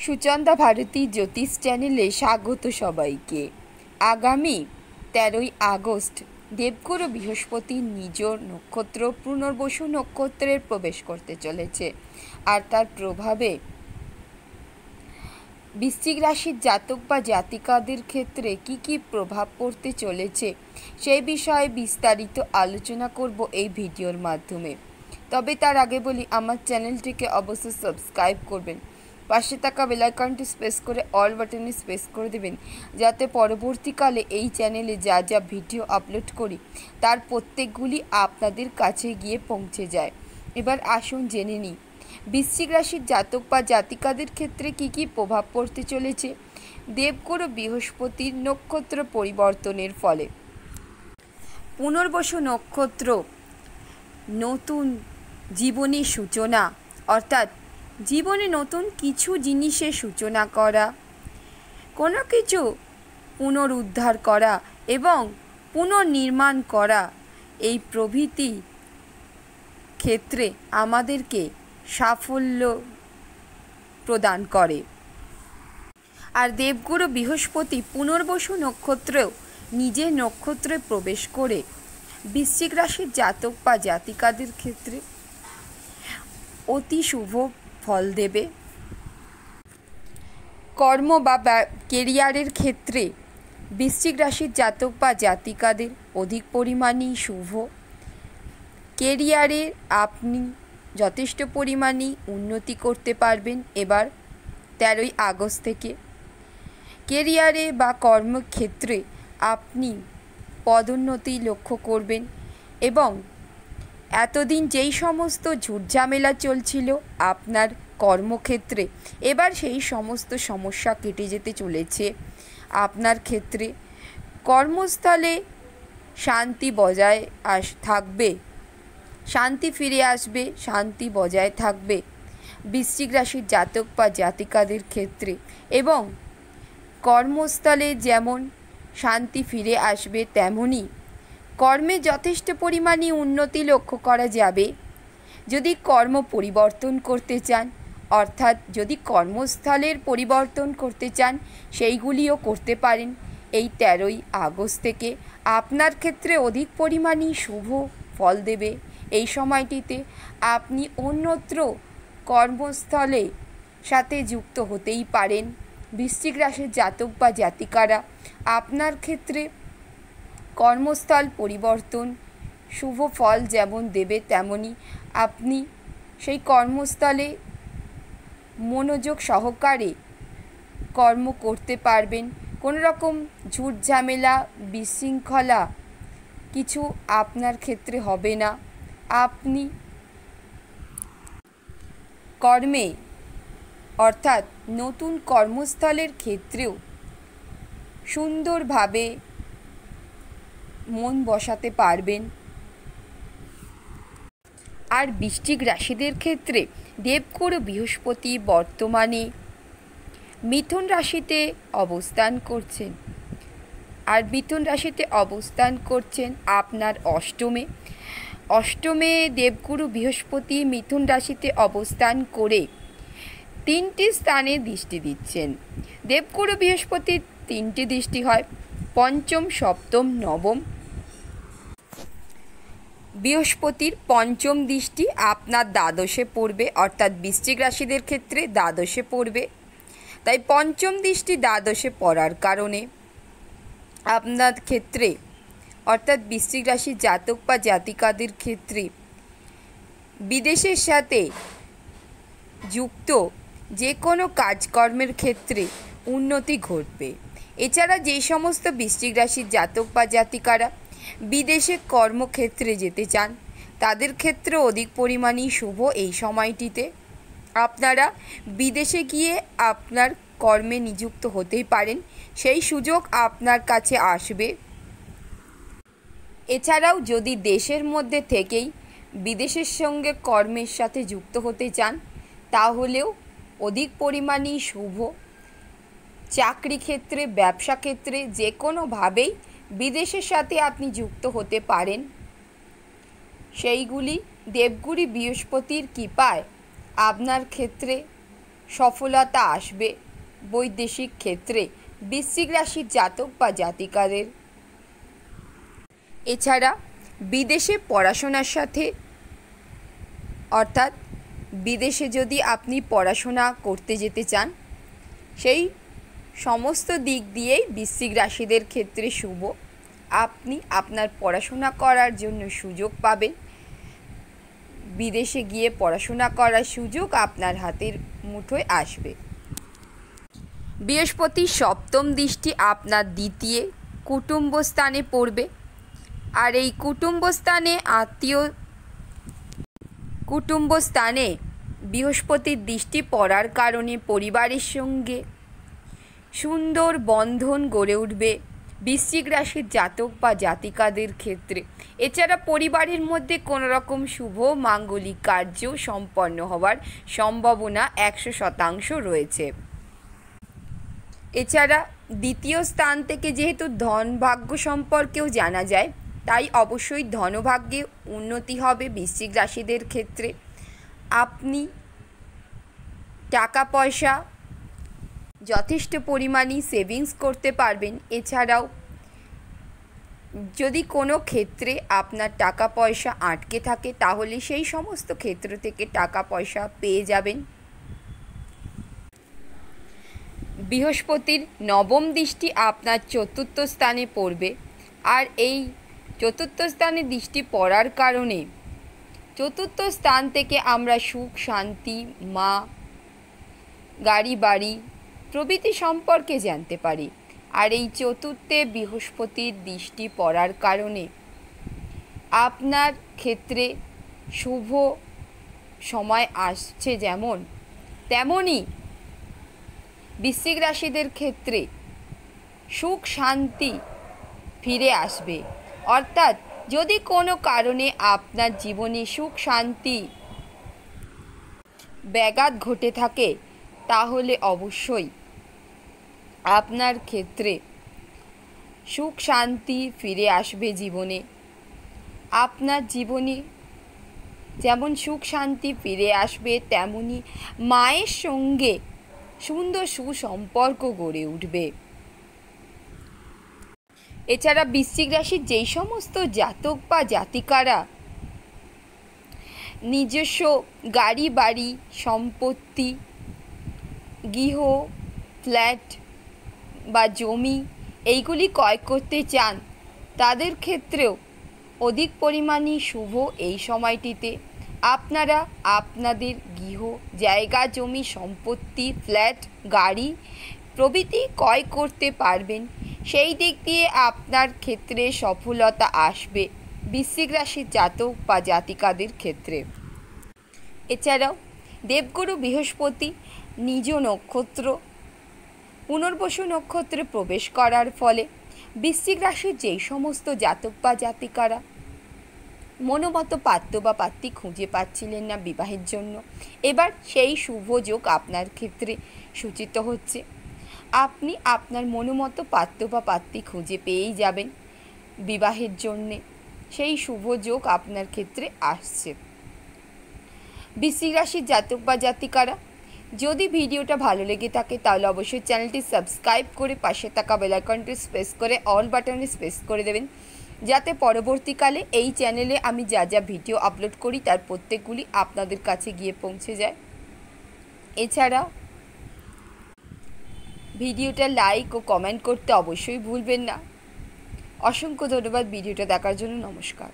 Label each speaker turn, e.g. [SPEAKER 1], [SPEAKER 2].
[SPEAKER 1] সুচন্দা ভারতী জ্যোতিষ চ্যানেলে স্বাগত সবাইকে। আগামী 13ই আগস্ট দেবগুরু বৃহস্পতি নিজ নক্ষত্র পুনর্বসু নক্ষত্রের প্রবেশ করতে চলেছে, আর তার প্রভাবে বৃশ্চিক রাশির জাতক বা জাতিকাদের ক্ষেত্রে কি প্রভাব পড়তে চলেছে সেই বিষয়ে বিস্তারিত আলোচনা করব এই ভিডিওর মাধ্যমে। তবে তার আগে বলি, আমার চ্যানেলটিকে অবশ্যই সাবস্ক্রাইব করবেন, পাশে থাকা বেল আইকনটি প্রেস করে অল বাটনে প্রেস করে দেবেন, যাতে পরবর্তীকালে এই চ্যানেলে যা যা ভিডিও আপলোড করি তার প্রত্যেকগুলি আপনাদের কাছে গিয়ে পৌঁছে যায়। এবার আসুন জেনে নিই বৃশ্চিক রাশির জাতক বা জাতিকাদের ক্ষেত্রে কি প্রভাব পড়তে চলেছে দেবগুরু বৃহস্পতির নক্ষত্র পরিবর্তনের ফলে। পুনর্বসু নক্ষত্র নতুন জীবনের সূচনা, অর্থাৎ জীবনে নতুন কিছু জিনিসের সূচনা করা, কোনো কিছু পুনরুদ্ধার করা এবং পুনর্নির্মাণ করা, এই প্রভৃতি ক্ষেত্রে আমাদেরকে সাফল্য প্রদান করে। আর দেবগুরু বৃহস্পতি পুনর্বসু নক্ষত্রেও নিজের নক্ষত্রে প্রবেশ করে বৃশ্চিক রাশির জাতক বা জাতিকাদের ক্ষেত্রে অতি শুভ ফল দেবে। কর্ম বা কেরিয়ারের ক্ষেত্রে বৃশ্চিক রাশির জাতক বা জাতিকাদের অধিক পরিমাণেই শুভ। কেরিয়ারে আপনি যথেষ্ট পরিমাণে উন্নতি করতে পারবেন এবার 13ই আগস্ট থেকে। কেরিয়ারে বা কর্মক্ষেত্রে আপনি পদোন্নতি লক্ষ্য করবেন এবং এতদিন যেই সমস্ত ঝুটঝামেলা চলছিল আপনার কর্মক্ষেত্রে, এবার সেই সমস্ত সমস্যা কেটে যেতে চলেছে। আপনার ক্ষেত্রে কর্মস্থলে শান্তি বজায় থাকবে, শান্তি ফিরে আসবে, শান্তি বজায় থাকবে বৃশ্চিক রাশির জাতক বা জাতিকাদের ক্ষেত্রে। এবং কর্মস্থলে যেমন শান্তি ফিরে আসবে, তেমনি কর্মে যথেষ্ট পরিমাণে উন্নতি লক্ষ্য করা যাবে। যদি কর্ম পরিবর্তন করতে চান, অর্থাৎ যদি কর্মস্থলের পরিবর্তন করতে চান, সেইগুলিও করতে পারেন এই 13ই আগস্ট থেকে। আপনার ক্ষেত্রে অধিক পরিমাণে শুভ ফল দেবে এই সময়টিতে। আপনি অন্যত্র কর্মস্থলে সাথে যুক্ত হতেই পারেন বৃশ্চিক রাশির জাতক বা জাতিকারা। আপনার ক্ষেত্রে কর্মস্থল পরিবর্তন শুভ ফল যেমন দেবে, তেমনি আপনি সেই কর্মস্থলে মনোযোগ সহকারে কর্ম করতে পারবেন। কোনো রকম ঝুট ঝামেলা বিশৃঙ্খলা কিছু আপনার ক্ষেত্রে হবে না। আপনি কর্মে, অর্থাৎ নতুন কর্মস্থলের ক্ষেত্রেও সুন্দরভাবে মন বসাতে পারবেন। আর বৃশ্চিক রাশিদের ক্ষেত্রে দেবগুরু বৃহস্পতি বর্তমানে মিথুন রাশিতে অবস্থান করছেন। আর মিথুন রাশিতে অবস্থান করছেন আপনার অষ্টমে দেবগুরু বৃহস্পতি মিথুন রাশিতে অবস্থান করে 3টি স্থানে দৃষ্টি দিচ্ছেন। দেবগুরু বৃহস্পতির 3টি দৃষ্টি হয়, পঞ্চম, সপ্তম, নবম। বৃহস্পতির পঞ্চম দৃষ্টি আপনার দ্বাদশে পড়বে, অর্থাৎ বৃশ্চিক রাশিদের ক্ষেত্রে দ্বাদশে পড়বে। তাই পঞ্চম দৃষ্টি দ্বাদশে পড়ার কারণে আপনার ক্ষেত্রে, অর্থাৎ বৃশ্চিক রাশির জাতক বা জাতিকাদের ক্ষেত্রে বিদেশের সাথে যুক্ত যে কোনো কাজকর্মের ক্ষেত্রে উন্নতি ঘটবে। এছাড়া যে সমস্ত বৃশ্চিক রাশির জাতক বা জাতিকারা বিদেশে কর্মক্ষেত্রে যেতে চান, তাদের ক্ষেত্রে অধিক পরিমাণেই শুভ এই সময়টিতে। আপনারা বিদেশে গিয়ে আপনার কর্মে নিযুক্ত হতেই পারেন, সেই সুযোগ আপনার কাছে আসবে। এছাড়াও যদি দেশের মধ্যে থেকেই বিদেশের সঙ্গে কর্মের সাথে যুক্ত হতে চান, তাহলেও অধিক পরিমাণেই শুভ। চাকরি ক্ষেত্রে, ব্যবসা ক্ষেত্রে যে কোনোভাবেই বিদেশের সাথে আপনি যুক্ত হতে পারেন। সেইগুলি দেবগুরু বৃহস্পতির কৃপায় আপনার ক্ষেত্রে সফলতা আসবে বৈদেশিক ক্ষেত্রে বৃশ্চিক রাশির জাতক বা জাতিকাদের। এছাড়া বিদেশে পড়াশোনার সাথে অর্থাৎ বিদেশে যদি আপনি পড়াশোনা করতে যেতে চান, সেই সমস্ত দিক দিয়েই বৃশ্চিক রাশিদের ক্ষেত্রে শুভ। আপনি আপনার পড়াশোনা করার জন্য সুযোগ পাবেন। বিদেশে গিয়ে পড়াশোনা করার সুযোগ আপনার হাতের মুঠোয় আসবে। বৃহস্পতির সপ্তম দৃষ্টি আপনার দ্বিতীয় কুটুম্ব স্থানে পড়বে, আর এই কুটুম্ব স্থানে বৃহস্পতির দৃষ্টি পড়ার কারণে পরিবারের সঙ্গে সুন্দর বন্ধন গড়ে উঠবে বৃশ্চিক রাশির জাতক বা জাতিকাদের ক্ষেত্রে। এছাড়া পরিবারের মধ্যে কোনো রকম শুভ মাঙ্গলিক কার্য সম্পন্ন হওয়ার সম্ভাবনা 100% রয়েছে। এছাড়া দ্বিতীয় স্থান থেকে যেহেতু ধন ভাগ্য সম্পর্কেও জানা যায়, তাই অবশ্যই ধনভাগ্যে উন্নতি হবে বৃশ্চিক রাশিদের ক্ষেত্রে। আপনি টাকা পয়সা যথেষ্ট পরিমাণে সেভিংস করতে পারবেন। এছাড়াও যদি কোনো ক্ষেত্রে আপনার টাকা পয়সা আটকে থাকে, তাহলে সেই সমস্ত ক্ষেত্র থেকে টাকা পয়সা পেয়ে যাবেন। বৃহস্পতির নবম দৃষ্টি আপনার চতুর্থ স্থানে পড়বে, আর এই চতুর্থ স্থানে দৃষ্টি পড়ার কারণে চতুর্থ স্থান থেকে আমরা সুখ শান্তি, মা, গাড়ি বাড়ি প্রভৃতি সম্পর্কে জানতে পারি। আর এই চতুর্থে বৃহস্পতির দৃষ্টি পড়ার কারণে আপনার ক্ষেত্রে শুভ সময় আসছে যেমন, তেমনই বৃশ্চিক রাশিদের ক্ষেত্রে সুখ শান্তি ফিরে আসবে। অর্থাৎ যদি কোনো কারণে আপনার জীবনে সুখ শান্তি ব্যাঘাত ঘটে থাকে, তাহলে অবশ্যই আপনার ক্ষেত্রে সুখ শান্তি ফিরে আসবে জীবনে। আপনার জীবনে যেমন সুখ শান্তি ফিরে আসবে, তেমনি মায়ের সঙ্গে সুন্দর সুসম্পর্ক গড়ে উঠবে। এছাড়া বৃশ্চিক রাশির যেই সমস্ত জাতক বা জাতিকারা নিজস্ব গাড়ি বাড়ি সম্পত্তি, গৃহ, ফ্ল্যাট বা জমি এইগুলি ক্রয় করতে চান, তাদের ক্ষেত্রেও অধিক পরিমাণে শুভ এই সময়টিতে। আপনারা আপনাদের গৃহ, জায়গা জমি সম্পত্তি, ফ্ল্যাট, গাড়ি প্রভৃতি ক্রয় করতে পারবেন। সেই দিক দিয়ে আপনার ক্ষেত্রে সফলতা আসবে বৃশ্চিক রাশির জাতক বা জাতিকাদের ক্ষেত্রে। এছাড়াও দেবগুরু বৃহস্পতি নিজ নক্ষত্র পুনর্বসু নক্ষত্রে প্রবেশ করার ফলে বৃশ্চিক রাশির যেই সমস্ত জাতক বা জাতিকারা মনোমতো পাত্র বা পাত্রী খুঁজে পাচ্ছিলেন না বিবাহের জন্য, এবার সেই শুভ যোগ আপনার ক্ষেত্রে সূচিত হচ্ছে। আপনি আপনার মনোমতো পাত্র বা পাত্রী খুঁজে পেয়েই যাবেন বিবাহের জন্যে। সেই শুভ যোগ আপনার ক্ষেত্রে আসছে। বৃশ্চিক রাশির জাতক বা জাতিকারা, যদি ভিডিওটা ভালো লেগে থাকে তাহলে অবশ্যই চ্যানেলটি সাবস্ক্রাইব করে পাশে থাকা বেল আইকনটি প্রেস করে অল বাটনে প্রেস করে দেবেন, যাতে পরবর্তীকালে এই চ্যানেলে আমি যা যা ভিডিও আপলোড করি তার প্রত্যেকগুলি আপনাদের কাছে গিয়ে পৌঁছে যায়। এছাড়া ভিডিওটা লাইক ও কমেন্ট করতে অবশ্যই ভুলবেন না। অসংখ্য ধন্যবাদ ভিডিওটা দেখার জন্য। নমস্কার।